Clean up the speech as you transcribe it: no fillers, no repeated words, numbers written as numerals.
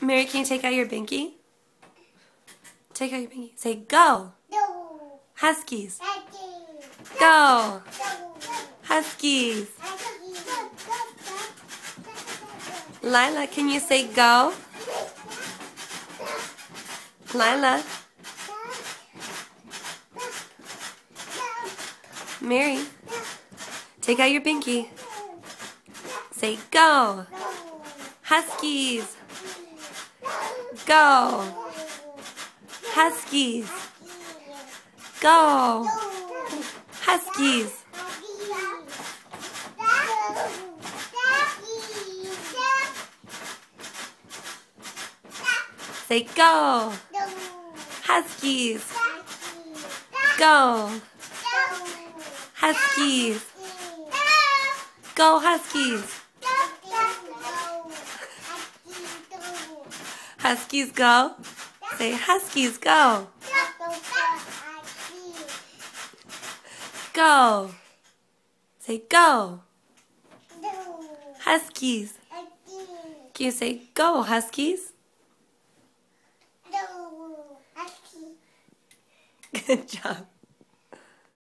Mary, can you take out your binky? Take out your binky. Say go. No. Huskies. Huskies. Go. No. Huskies. Huskies. Lila, can you say go? Lila. Mary, take out your binky. Say go. Huskies. Go. Huskies. Go. Huskies. Say go. Huskies. Go. Huskies. Go Huskies. Huskies go. Say Huskies go. Go. Say go. Huskies. Can you say go Huskies? Good job.